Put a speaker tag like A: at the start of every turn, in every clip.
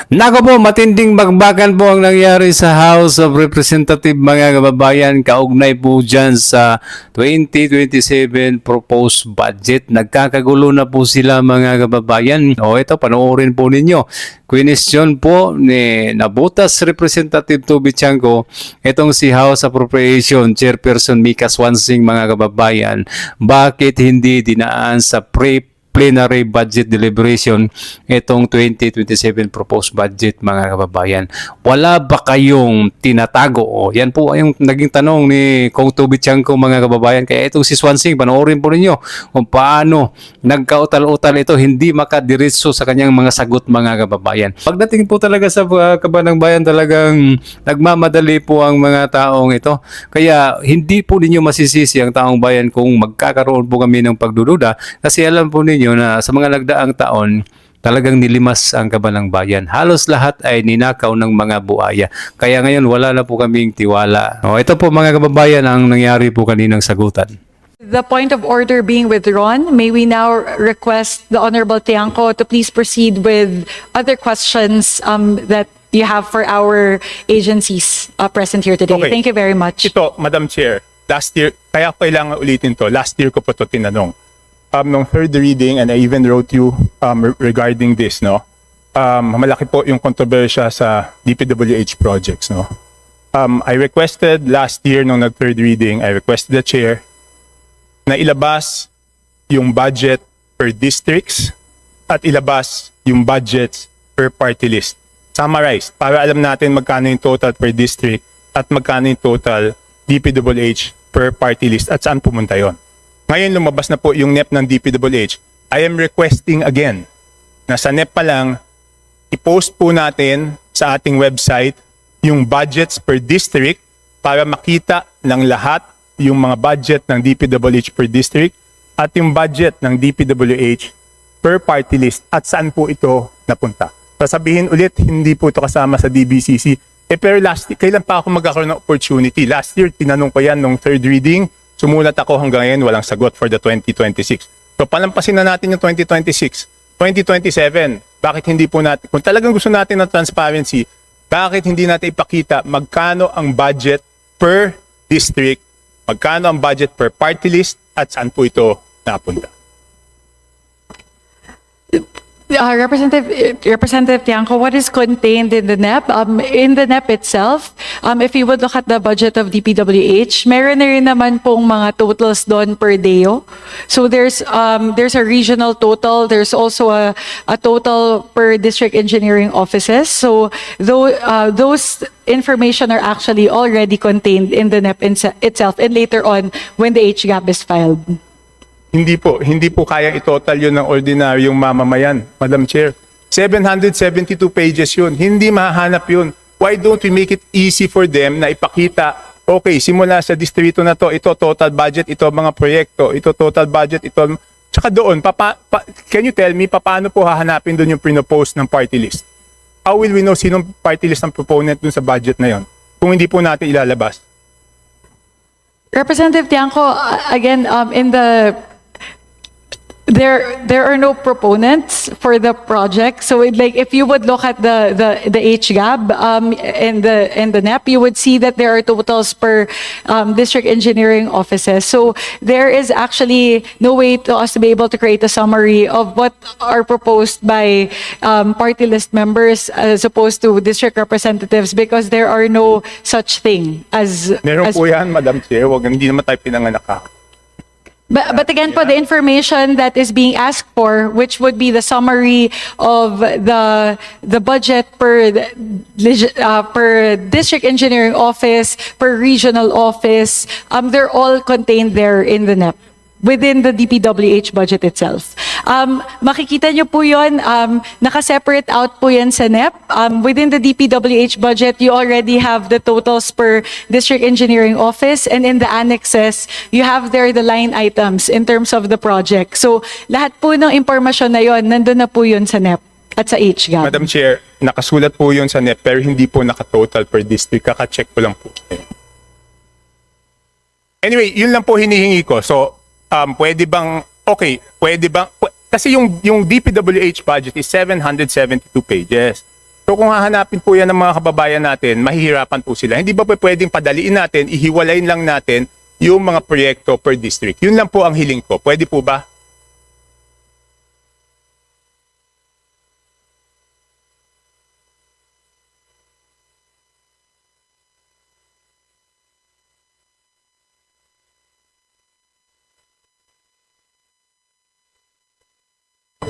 A: Nako po, matinding bagbakan po ang nangyari sa House of Representatives mga kababayan kaugnay po dyan sa 2027 proposed budget. Nagkakagulo na po sila mga kababayan. O ito, panoorin po ninyo. Question po ni Nabotas Representative Toby Chanco, itong si House Appropriation Chairperson Mika Swansing mga kababayan, bakit hindi dinaan sa plenary budget deliberation itong 2027 proposed budget mga kababayan. Wala ba kayong tinatago? O, yan po yung naging tanong ni Kong Toby Chanco mga kababayan. Kaya itong si Swansing, panoorin po ninyo kung paano nagkautal-utal ito, hindi makadiretso sa kanyang mga sagot mga kababayan. Pagdating po talaga sa kabanang bayan, talagang nagmamadali po ang mga taong ito. Kaya hindi po ninyo masisisi ang taong bayan kung magkakaroon po kami ng pagdududa, kasi alam po ninyo na sa mga nagdaang taon talagang nilimas ang kabanang bayan. Halos lahat ay ninakaw ng mga buaya. Kaya ngayon wala na po kaming tiwala. O, ito po mga kababayan ang nangyari po kaninang sagutan.
B: The point of order being withdrawn, may we now request the Honorable Tiangco to please proceed with other questions that you have for our agencies present here today.
C: Okay.
B: Thank you very much.
C: Ito, Madam Chair, last year, kaya kailangan ulitin to, last year ko po ito tinanong. Nung third reading, and I even wrote you regarding this, no? Malaki po yung kontrobersya sa DPWH projects, no? I requested last year nung nag-third reading, I requested the chair na ilabas yung budget per districts at ilabas yung budgets per party list. Summarized, para alam natin magkano yung total per district at magkano yung total DPWH per party list at saan pumunta yon. Ngayon lumabas na po yung NEP ng DPWH. I am requesting again na sa NEP pa lang, i-post po natin sa ating website yung budgets per district para makita ng lahat yung mga budget ng DPWH per district at yung budget ng DPWH per party list at saan po ito napunta. Sasabihin ulit, hindi po ito kasama sa DBCC. Pero kailan pa ako magkakaroon ng opportunity? Last year, tinanong ko yan nung third reading. Sumulat ako hanggang ngayon, walang sagot for the 2026. So palampasin na natin yung 2026. 2027, bakit hindi po natin, kung talagang gusto natin ng transparency, bakit hindi natin ipakita magkano ang budget per district, magkano ang budget per party list, at saan po ito napunta?
B: Representative Tiangco, what is contained in the NEP? In the NEP itself, if you would look at the budget of DPWH, meron na rin naman pong mga totals doon per DEO. So there's a regional total. There's also a total per district engineering offices. So those information are actually already contained in the NEP itself and later on when the HGAP is filed.
C: Hindi po kaya i-total yun ng ordinaryong mamamayan, Madam Chair. 772 pages yun. Hindi mahahanap yun. Why don't we make it easy for them na ipakita, okay, simula sa distrito na to, ito total budget, ito mga proyekto, ito total budget, ito. Tsaka doon, can you tell me, paano po hahanapin doon yung pinopose ng party list? How will we know sinong party list ang proponent doon sa budget na yon kung hindi po natin ilalabas?
B: Representative Tiangco, again, there are no proponents for the project. So like if you would look at the HGAB and the NEP, you would see that there are totals per district engineering offices. So there is actually no way to us to be able to create a summary of what are proposed by party list members as opposed to district representatives because there are no such thing as.
C: Meron po yan, Madam Chair. Hindi naman tayo pinanganak ka.
B: But again, po, the information that is being asked for, which would be the summary of the budget per district engineering office, per regional office, they're all contained there in the NEP. Within the DPWH budget itself. Makikita nyo po yun, naka-separate out po yan sa NEP. Within the DPWH budget, you already have the totals per district engineering office, and in the annexes, you have there the line items in terms of the project. So, lahat po ng impormasyon na yun, nandun na po yun sa NEP at sa HGAB.
C: Madam Chair, nakasulat po yun sa NEP, pero hindi po naka-total per district. Kaka-check ko lang po. Anyway, yun lang po hinihingi ko. So, pwede bang kasi yung DPWH budget is 772 pages. So kung hahanapin po yan ng mga kababayan natin, mahihirapan po sila. Hindi ba po pwedeng padaliin natin, ihiwalayin lang natin yung mga proyekto per district? Yun lang po ang hiling ko. Pwede po ba?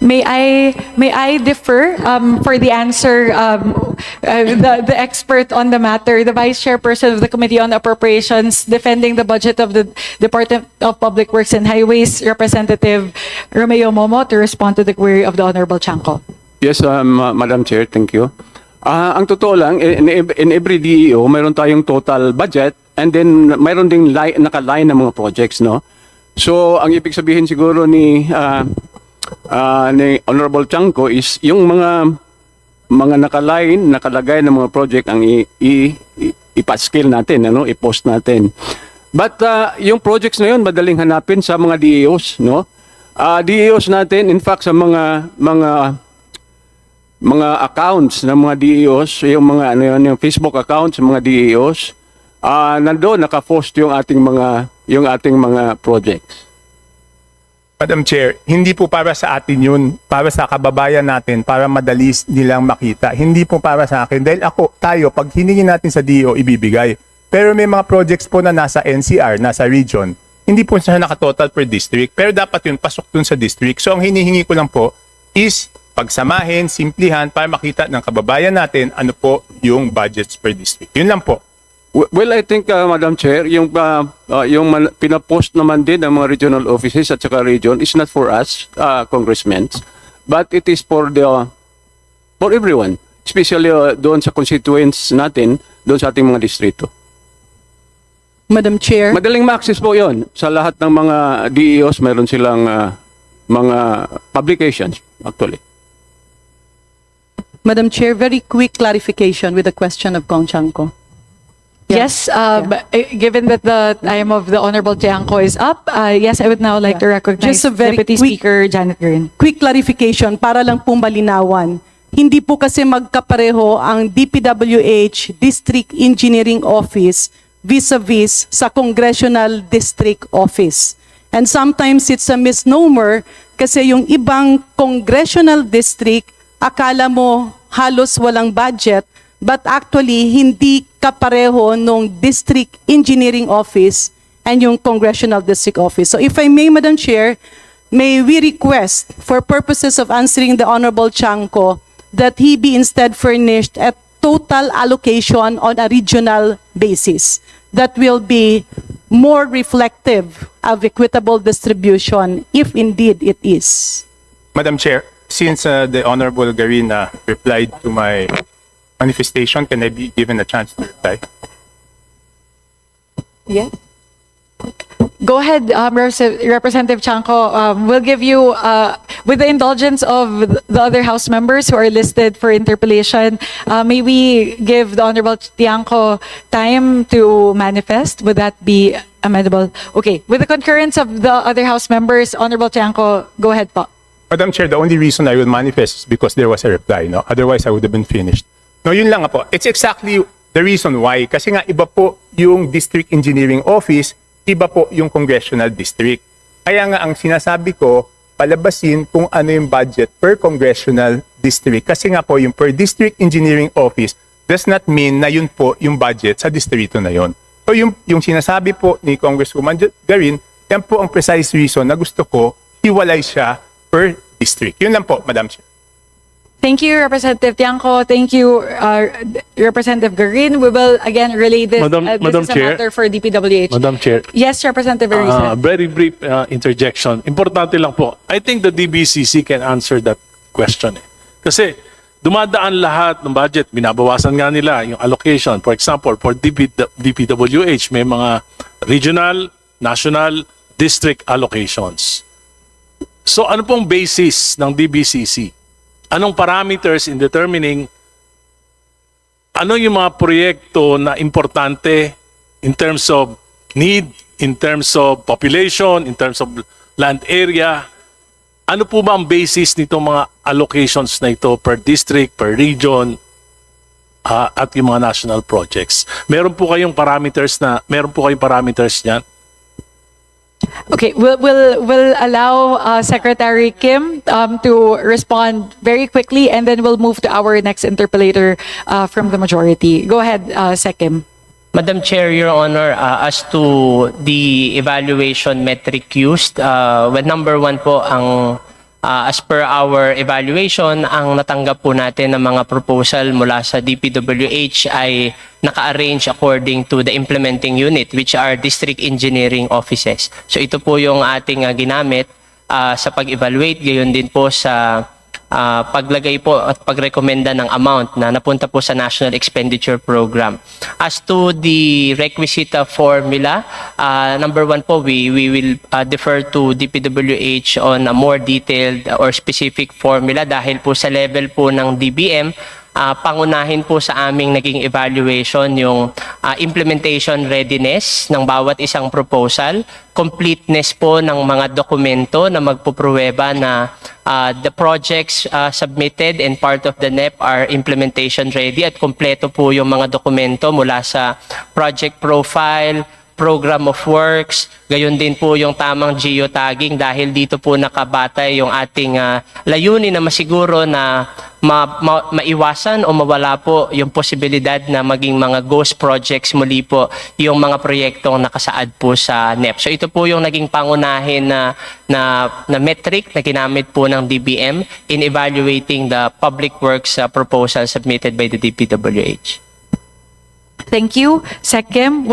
B: May I differ for the answer? The expert on the matter, the vice chairperson of the Committee on Appropriations, defending the budget of the Department of Public Works and Highways, Representative Romeo Momo, to respond to the query of the Honorable Chanco.
D: Yes, Madam Chair, thank you. Ang totoo lang, in every DEO, mayroon tayong total budget and then mayroon ding nakaline ng mga projects, no? So, ang ibig sabihin siguro ni Honorable Chanco is yung mga nakalagay ng mga project ang ipa-scale natin, ano, i-post natin. But yung projects na yun madaling hanapin sa mga DEOs, no? DEOs natin, in fact, sa mga accounts ng mga DEOs, yung mga yung Facebook accounts ng mga DEOs, nandoon naka-post yung ating mga projects.
C: Madam Chair, hindi po para sa atin yun, para sa kababayan natin, para madali nilang makita. Hindi po para sa akin. Dahil tayo, pag hiningin natin sa DO, ibibigay. Pero may mga projects po na nasa NCR, nasa region. Hindi po siya nakatotal per district. Pero dapat yun, pasok dun sa district. So ang hinihingi ko lang po is pagsamahin, simplihan, para makita ng kababayan natin ano po yung budgets per district. Yun lang po.
D: Well, I think, Madam Chair, yung pinapost naman din ng mga regional offices at saka region is not for us, congressmen, but it is for everyone, especially doon sa constituents natin, doon sa ating mga distrito.
E: Madam Chair.
D: Madaling ma-access po yon sa lahat ng mga DEOs, mayroon silang mga publications, actually.
E: Madam Chair, very quick clarification with the question of Kong Chanco. Yeah.
B: Yes, given that the time of the Honorable Chanco is up, yes, I would now like to recognize
E: Just a very
B: Deputy
E: quick-
B: Speaker Janet Green.
E: Quick clarification para lang po malinawan. Hindi po kasi magkapareho ang DPWH District Engineering Office vis-a-vis sa Congressional District Office. And sometimes it's a misnomer kasi yung ibang congressional district, akala mo halos walang budget, but actually hindi kapareho nung District Engineering Office and yung Congressional District Office. So if I may, Madam Chair, may we request for purposes of answering the Honorable Chanco that he be instead furnished a total allocation on a regional basis that will be more reflective of equitable distribution if indeed it is.
C: Madam Chair, since the Honorable Garina replied to my manifestation, can I be given a chance to reply?
B: Yes. Go ahead, Representative Chanco. We'll give you, with the indulgence of the other House members who are listed for interpellation, may we give the Honorable Tiangco time to manifest? Would that be amendable? Okay. With the concurrence of the other House members, Honorable Tiangco, go ahead po.
C: Madam Chair, the only reason I will manifest is because there was a reply, no? Otherwise, I would have been finished. No, yun lang nga po. It's exactly the reason why. Kasi nga, iba po yung District Engineering Office, iba po yung Congressional District. Kaya nga, ang sinasabi ko, palabasin kung ano yung budget per Congressional District. Kasi nga po, yung per District Engineering Office does not mean na yun po yung budget sa distrito na yun. So yung sinasabi po ni Congresswoman Garin, yan po ang precise reason na gusto ko hiwalay siya per district. Yun lang po, Madam Chair.
B: Thank you, Representative Tiangco. Thank you, Representative Garin. We will again relay this.
F: Madam
B: This is a
F: Chair.
B: matter for DPWH.
F: Madam Chair,
B: Yes, Representative Arisa.
F: very brief interjection. Importante lang po. I think the DBCC can answer that question. Kasi dumadaan lahat ng budget, binabawasan nga nila yung allocation. For example, for DPWH, may mga regional, national, district allocations. So ano pong basis ng DBCC? Anong parameters in determining ano yung mga proyekto na importante in terms of need, in terms of population, in terms of land area? Ano po ba ang basis nitong mga allocations na ito per district, per region? at yung mga national projects. Meron po kayong parameters niyan?
B: Okay, we'll allow Secretary Kim to respond very quickly, and then we'll move to our next interpellator from the majority. Go ahead, Sec Kim.
G: Madam Chair, Your Honor, as to the evaluation metric used, well, number one po, as per our evaluation, ang natanggap po natin ng mga proposal mula sa DPWH ay naka-arrange according to the implementing unit, which are district engineering offices. So ito po yung ating ginamit sa pag-evaluate, gayon din po sa paglagay po at pagrekomenda ng amount na napunta po sa National Expenditure Program. As to the requisite formula, number one po, we will defer to DPWH on a more detailed or specific formula dahil po sa level po ng DBM, pangunahin po sa aming naging evaluation yung implementation readiness ng bawat isang proposal, completeness po ng mga dokumento na magpupruweba na the projects submitted and part of the NEP are implementation ready at kompleto po yung mga dokumento mula sa project profile, program of works, gayon din po yung tamang geotagging dahil dito po nakabatay yung ating layunin na masiguro na maiwasan o mawala po yung posibilidad na maging mga ghost projects muli po yung mga proyektong nakasaad po sa NEP. So ito po yung naging pangunahin na metric na ginamit po ng DBM in evaluating the public works proposal submitted by the DPWH.
B: Thank you, Sec Kim.